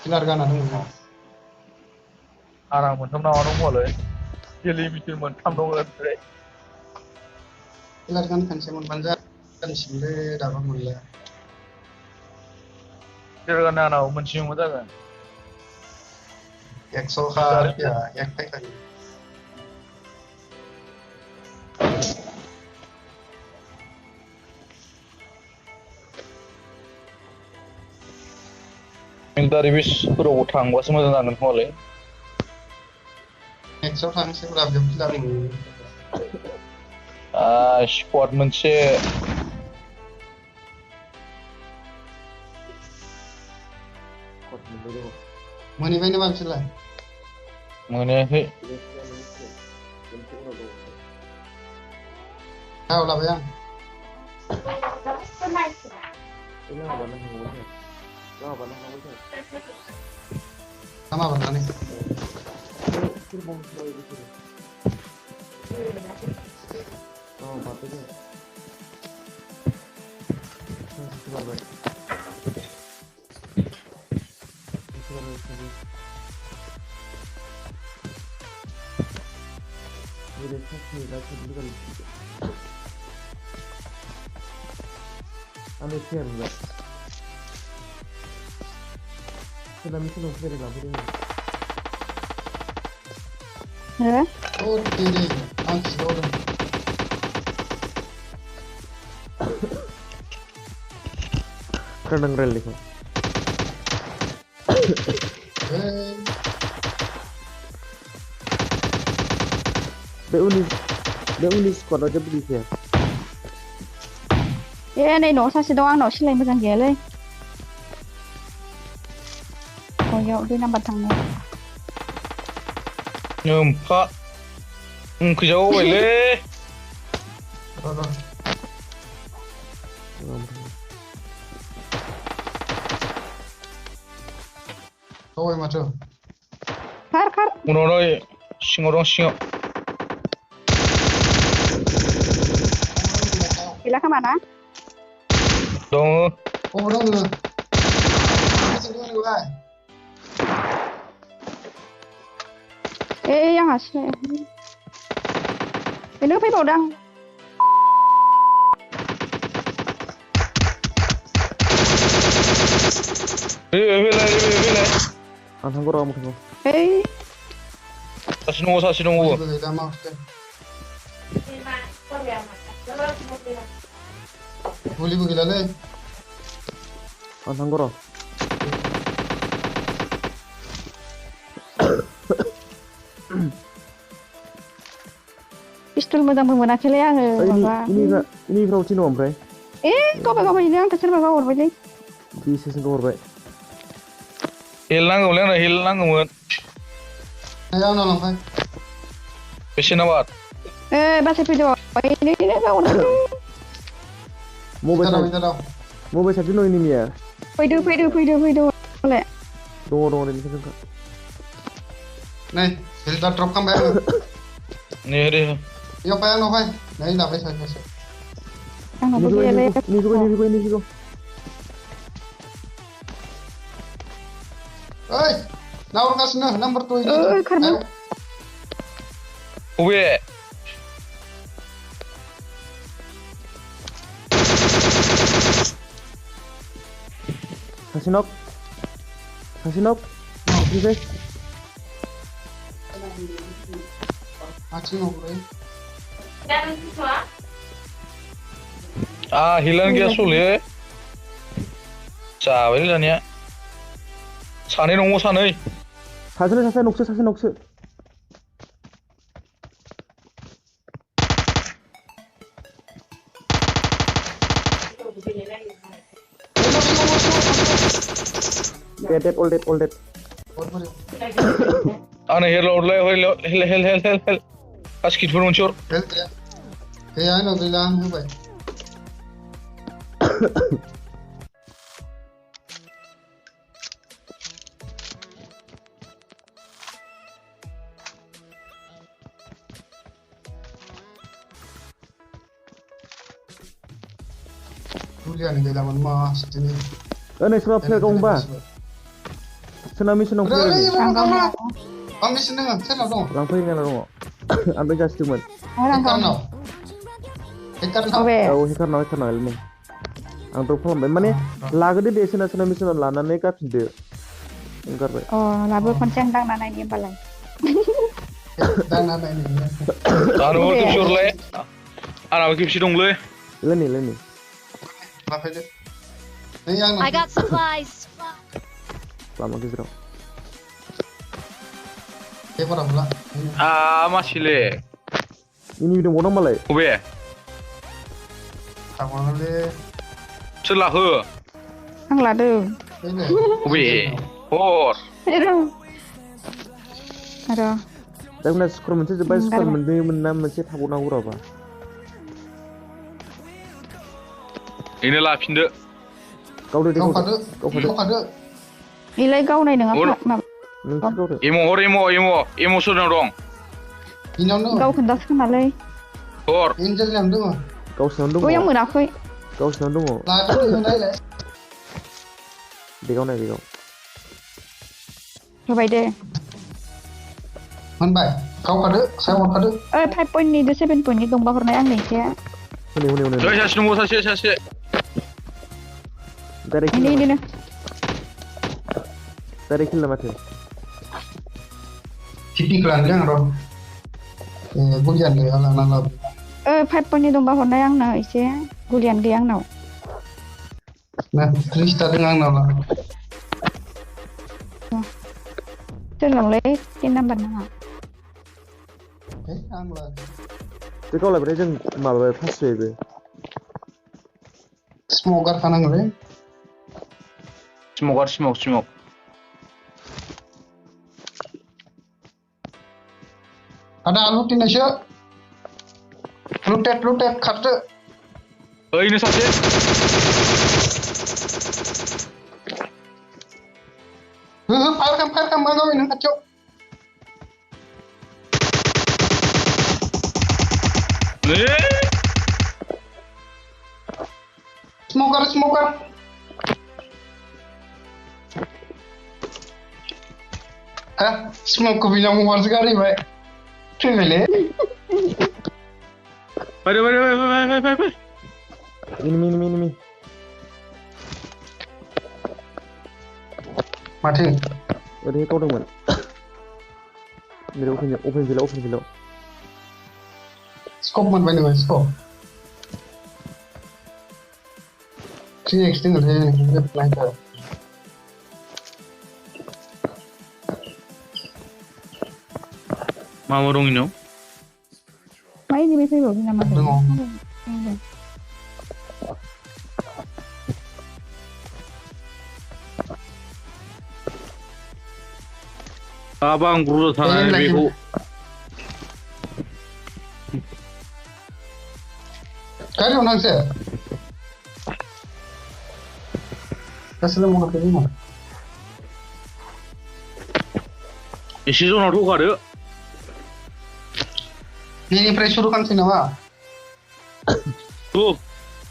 किलार गाना दंमोन आराम मोनथाम नामा दंबालाय लिमिटेड मोनथाम दङ ओमफ्राय किलार गान खनसे मोनबानो जानोसैमोनलै दाबो मोनला किलार आंनाव मोनसेजोंबो जागोन 100 खा रुपिया एक फैखायो मिलिटारि बेसफोराव थांबासो मोजां जागोन खोमालै नेक्स्टआव थांसै ब्रा बेयाव किलार मोनो स्क्वाड मोनसे मोनहैबाय नामा बिसोरलाय मोनाखै औ लाबाय आं लामा बारनानै Anda siar enggak? Sudah misi dong dari lampu ini. oh deh antes dulu Kadang rel itu. Be unis squad aja beli ya. नै न'आव सासे दं आंनाव सिलाय मोजां गैयालै बेयाव 2 नाम्बार थांनाय ओमफा ओंखैजाबावबायलै सबाय माथो खार उनाव नै सिङाव दं सिङाव गैला खोमा ना दङ अबाव दं नोङो बेसे दं नोंलाय आंहा सिलाय बेनो फैबावदों फैलाय Ang sanggup orang mungkin. सासे दङ गैला मा हस्टेल मुलिबो गैलालै Ang sanggup orang. पिस्तल मोजांबो मोनाखैलै आङो माबा Ini perahu Cina ompray. गावबा ini आंखौ सोरबा हरबायलै Bisa sih ompray. हेल नांगौमोनलै आंनो हेल नांगौमोन आंनाव लांफाय बेसे नाम्बार बासै फैदो Mobile satu no ini ya. फैदो हले Dong ini kan. नै हेलिकप्टार ड्रप खालामबाय आङो नै दे बेयाव फाय आंनाव फाय नै लाबाय सासे आंनावबो गैयालै Ini juga. ओइ नाहरगासिनो नाम्बार 2 खारनो बबे Kasih nok. Bisa. आथिं हब्रै हेलानो गैया सले जाबायलै दानिया सानै दङ सानै Saसे nokse. All dead. आंनो हेल हरलाय हेल कासकिटफोर मोनसे हर हेल्थ गैया आंनाव गैला आं होबाय Julian gailangan mas ini. Ano, swap sila kung ba? सोरनाव मिसन दं Udah, फैलायनि आं गावनो Bang di sini nggak? Saya dong. लांफैनो गोनां दङ आं बे जासिदोंमोन आं गावनो Hekar अबे औ हेकारनाव एलमोन आं ड्रप खालामबाय माने लागोदो दे सोरना मिसनाव लानानै गाफिनदो ओंखारबाय अ लाबो खनसे आं दांना नायनि होमबालाय Dan ada ini. आंनाव खेबसे हरलाय आंनाव खेबसे दंलै लेनि Apa aja? Ini yang I got supplies. लामा गेजेराव dia pada pula. मासिले इनिबो दंबावो मालाय अबे Sama kali. सोर लाखो आं लादों Ini. अबे हर र' जागोन स्कर मोनसे जोब्बाय स्कर मोननै ना मोनसे थाबावनांगौ रावबा बेनो लाफिनदो गावदो दे Kau pada. गावदो Kau pada. इलाय गावनाय नङा अर। माबा नों गावदो एम' हर एम' सोरनाव दं Ini yang गाव खोन्थासो खोनालै हर Ini jadi yang dulu. गावसिनावनो बैयाव दङ मोनाखै गावसिनावनो दङ Lah itu yang lain. बेगाव नाय बेगाव होबाय दे Manbai. Kau pada. Saya mau pada. 5 पइन्टनि 7 पइन्टनि दंबा हरनाय आंनो एसे हनै ओइ सासे दङ सासे डाइरेक्ट इदिनो किल माथो Cipi kelanjang roh. Bujan deh alang-alang. 5 पइन्टनि दंबा हरनाय आंनो एसे गुलियानो गैया आंनाव Nah, Krista dengan nama. सोरनावलाय 10 number नामा Angla. बे गावलायबाथाय जों माबाबाय फार्स्ट जाहैबाय Semoga kanang le. स्मक Ada alutin aja. Lutet kartu. ओइनो सासे Fire kan mana ini kacau. Smoker. Smoke ko bilang mau sekali, baik. Cewek. बाय इनिमी Mati. ओरै गावदोंमोन मेरे ओपन फिल्डआव Scope man bani scope. 3x tinggal dia flanker. मा दं इनाव मा इनिफ्राय फैबावदों नामा Dong. आबा आं बुरजा थानानै बेखौ Kali orang saya. Kasih mau ke mana? एसे जनाव थगादो Ini pressure kan sini mah. औ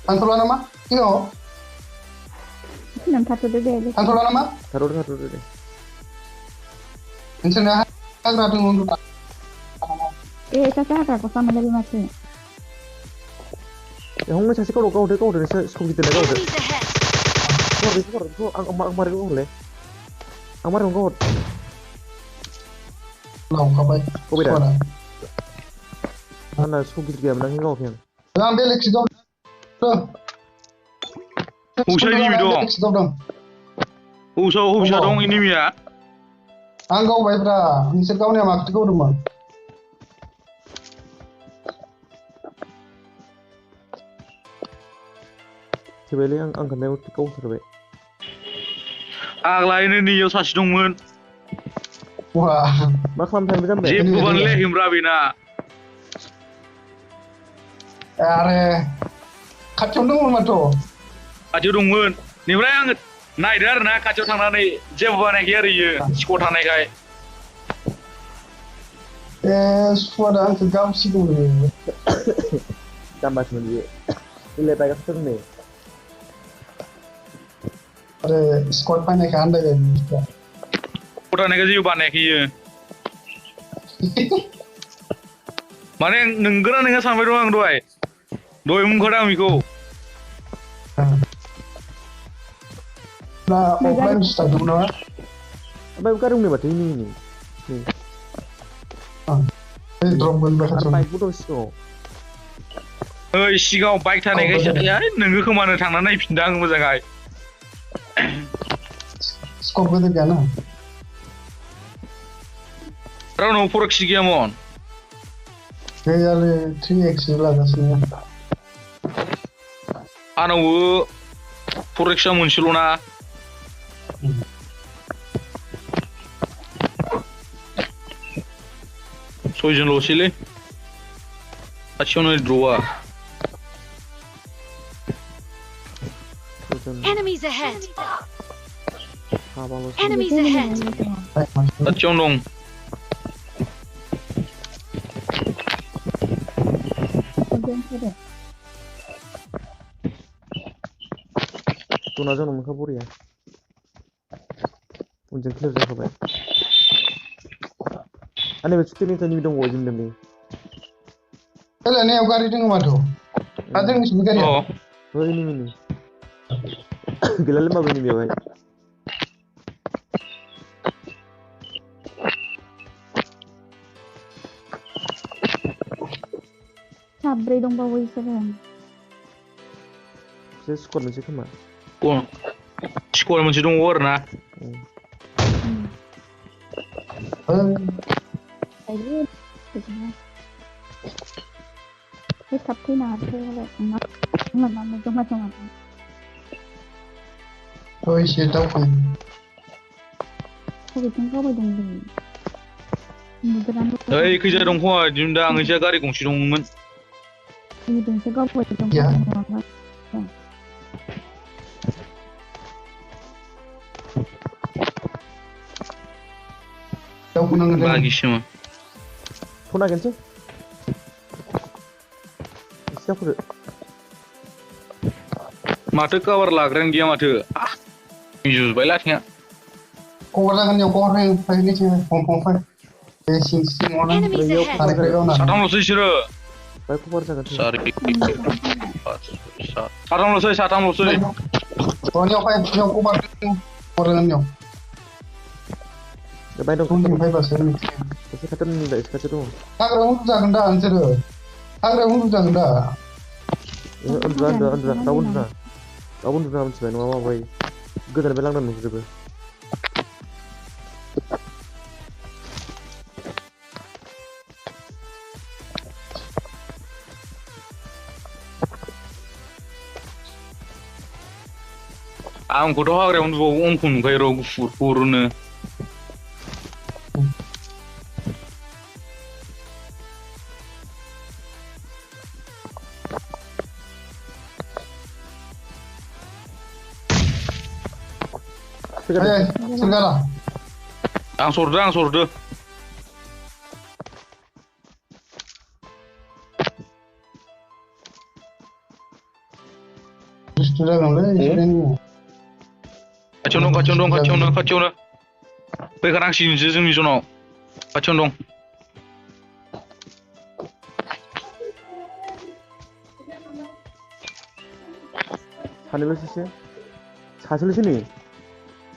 Pantulan nama? Iyo. नामथारथ'दो दे Pantulan nama? थाथ'दो दे Ini sana agak ada mundur. सासे हाग्राखौ सामलायबाय माथो हंनो सासे गावदो स्कोप गिदिरलाय गावदो Enemies ahead. बेखौ आं मारै गावहरलाय आं मारै गावहर Lau kapai. Kau beda? आंना स्कोप गिदिर गैयामोन आं गावाखै आं Yang belik sih dong. Tuh. Usai ini dong. Belik sih dong. Hausa दं anaemia Ang kau baik bra. Misal kau ni amak kau rumah. थोबायलै आं खोन्थानायाव गावथारबाय आग्लायनो नैयाव सासे दंमोन Wah. मा खालामनो टाइमबो जाबाय जेबो बानलायाखैब्रा बेना Are. Kacau dong rumah tuh. खाथियाव दंमोन बेनिफ्राय आङो नायदो आरोना खाथियाव थांनानै जेबो बानायाखै आरो इयो सिख'र थानायखाय Suara ang kegam sih dong. जाम्बासोमोन बियो इलाय बायगासिनो नै Are squad panik anda ya. Squad थानायखौ जेबो बानायाखै इयो माने नोंगोना नोङा सानबाय दं आं दहाय बुंखादों आं बेखौ ना अफलाइन स्टार्ट दं नामा ओमफ्राय गारि दंनो माथो नै बे ड्रप मोनबाय आरो खाथियाव बाइकबो दं सिगाङाव ओइ सिगाङाव बाइक थानायखाय नोंगो खोमानो थांना नायफिनदों आं मोजाङै स्कप गिदिर गैयाना रावनाव फरक्सि गैयामोन गैयालै 3x लागासिनो आंनावबो फरक्सआ मोनसेल'ना सयजनल'सैलै खाथियावनो द्र'आ Enemies ahead. हाबाल'सो Enemies ahead. खाथियावनो दं जना जोंनाव मोनखा बरिया उनजों क्लियार जाखाबाय आरो नैबे सुथेनिफ्राय नैबे दंबावो जोंनि लानायाव गारि दङ माथो दा जोंनिसिम गारिया ओइ नै गैलालै माबा नै बेवहाय साब्रै दंबावो इसोरो बिसोर स्कट मोनसे खोमा स्कट मोनसे दङ आरो ना आयो बे थाब फैनो हाथोंलाय मा जमा जमा एसे दावखोयो बबेथिं दावबायदों ओइ खैजा दं खोमा दिहुनदा आं एसे गारि गंसे दंमोन नुदोंसो दावबायदों दावखोनांगोन बागिसोमोन फन नागिरनोसै एसे दावखोदो माथो काभार लाग्रायानो गैया माथो जुजबाय लाथिंआ कवर जागोन याव कवर फाइलि फम बे सिं सिङाव Enemies ahead. साथामल'सै बिसोरो बाइक कभार जागोन साथामल'सै याव फाइ याव कवर जागोन याव बाइक दं उनथिं फाइबासो एसे खाथियाव नुबाय एसे खाथियाव दङ हाग्रायाव उन्दुजागोन दा नोंसोरो हाग्रायाव उन्दुजागोन दा उन्दुना रावबो उन्दुना मिथिबाय नङा माबाय गोजाननिफ्राय लांना नुजोबो आंखौथ' हाग्रायाव उन्दुबावो अंखौ नुखायो र' गुफुरनो Segala. Ang sordo. Sudah nggak Kacau dong. Sekarang sini जोंनि जोनाव खाथियावनो दं सासेल'सै नै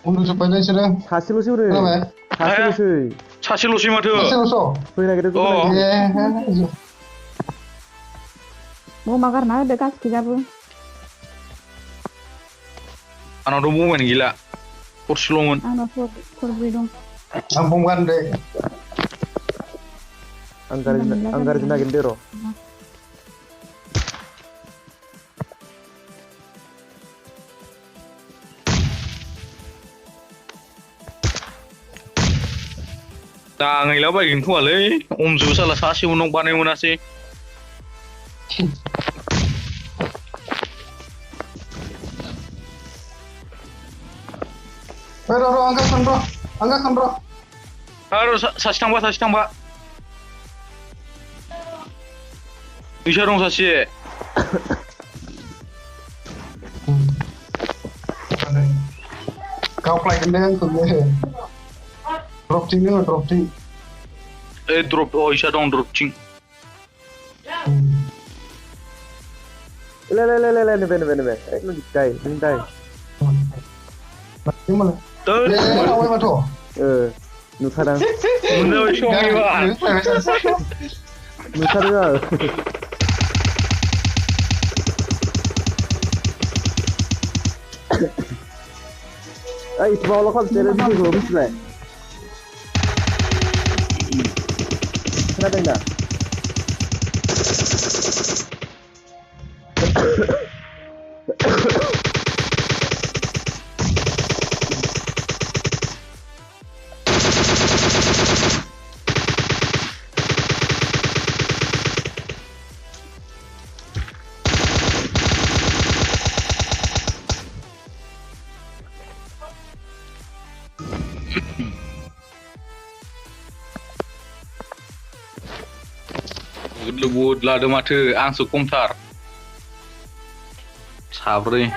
उन्दुजोब्बाय नोंसोरो सासेल'सै हरै सासेल'सै माथो फैनो नागिरदों बमा गारना होदो गासिखैजाबो आंनावथ' बमायानो गैला थरसेल'मोन आंनाव थरब्रै दं आं बम गारदो आं गारिजों नागिरदो र' दा आंला बायगोन खोमालै अमजोबो साला सासेबो नक बानाय मोनासै angkat bro harus saksi tambah bisa dong saksi kau play gendeng tuh Drop ting drop ting. Drop isa dong drop cing. Le ne. Nó chạy, đứng đây. Nhưng mà Tới đâu mà thổ. Nó thật đang. nơi show đi bạn. Nó thật rồi. Ay, vào nó không chơi được gì rồi, biết rồi. Kenapa enggak? Lebut lah ada mata ang sukumtar. Sabri.